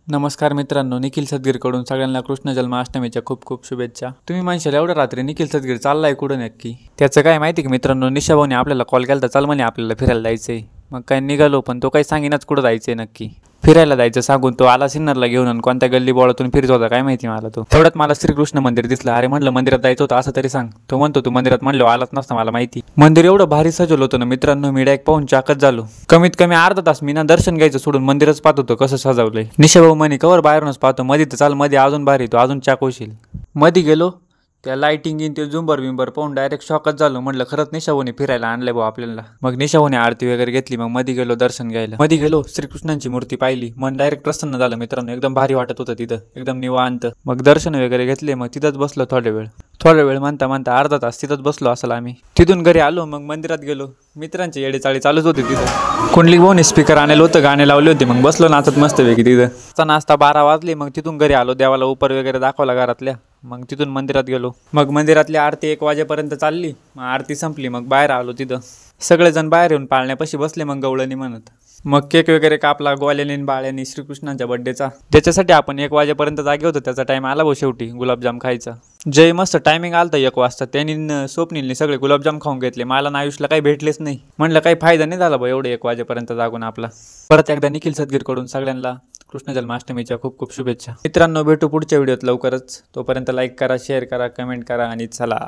नमस्कार मित्रांनो, निखिल सदगीरकडून सगळ्यांना कृष्ण जन्माष्टमीच्या खूप खूप शुभेच्छा। तुम्ही म्हणशाल एवढ्या रात्री निखिल सदगीर चाललाय कुठं नक्की? त्याचं काय माहिती की मित्रांनो, निशाभाऊने आपल्याला कॉल केला तर चाल म्हणे आपल्याला फिरायला जायचंय। मग काय निघालो, पण तो काही सांगेनाच कुठं जायचंय नक्की। फिरायला जायचं सांगून तो आला सिन्नरला घेऊन आणि कोणत्या गल्ली बोळातून फिरत होता काय माहिती मला। तो तेवढ्यात मला श्रीकृष्ण मंदिर दिसलं। अरे म्हटलं मंदिरात जायचं होतं असं तरी सांग। तो म्हणतो तू मंदिरात म्हणलो आलाच नसता मला माहिती। मंदिर एवढं भारी सजवलं होतं ना मित्रांनो, मी डायरेक्ट पाहून चाकच झालो। कमीत कमी अर्धा तास मी ना दर्शन घ्यायचं सोडून मंदिरच पाहत होतो कसं सजवलंय। निशाभाऊ म्हणे कवर बाहेरूनच पाहतो, मध्ये तर चाल मध्ये अजून भारी, तो अजून चाक होशील। मध्ये गेलो, त्या लाइटिंग इन ते झुंबर बिंबर पाहून डायरेक्ट शॉकच झालो। म्हटलं खरंच निशाभाऊने फिरायला आणलंय भाऊ आपल्याला। मग निशाभाऊने आरती वगैरे घेतली, मग मध्ये गेलो दर्शन घ्यायला। मध्ये गेलो, श्रीकृष्णांची मूर्ती पाहिली, मन डायरेक्ट प्रसन्न झालं मित्रांनो। एकदम भारी वाटत होतं तिथं, एकदम निवांत। मग दर्शन वगैरे घेतले, मग तिथंच बसलो थोड्या वेळ म्हणता म्हणता अर्धा तास तिथंच बसलो असेल आम्ही। तिथून घरी आलो, मग मंदिरात गेलो। मित्रांचे येडेचाळी चालूच होते तिथं। कुंडलिक भाऊने स्पीकर आणलं होतं, गाणे लावले होते, मग बसलो नाचत मस्तपैकी तिथं। नाश्ता 12 वाजले, मग तिथून घरी आलो, देवाला उपर वगैरे दाखवला घरातल्या। मग तिथून मंदिरात गेलो, मग मंदिरातली आरती 1 वाजेपर्यंत चालली। मग आरती संपली, मग बाहेर आलो। तिथं सगळेजण बाहेर येऊन पाळण्यापाशी बसले, मग गवळणी म्हणत। मग केक वगैरे कापला गोवाल्यानी बाळ्यांनी श्रीकृष्णांच्या बर्थडेचा। ज्याच्यासाठी आपण 1 वाजेपर्यंत जागे होतो त्याचा टाइम आला भाऊ शेवटी गुलाबजाम खायचा। जय मस्त टायमिंग आलता 1 वाजता। त्यांनी स्वप्नीलने सगळे गुलाबजाम खाऊन घेतले, मला ना आयुषला काही भेटलेच नाही। म्हणलं काही फायदा नाही झाला भाऊ एवढे 1 वाजेपर्यंत जागून आपला। परत एकदा निखिल सदगीरकडून सगळ्यांना कृष्ण जन्माष्टमीच्या खूप खूप शुभेच्छा। मित्रांनो भेटू पुढच्या व्हिडिओत लवकरच। तोपर्यंत लाईक करा, शेअर करा, कमेंट करा आणि चला।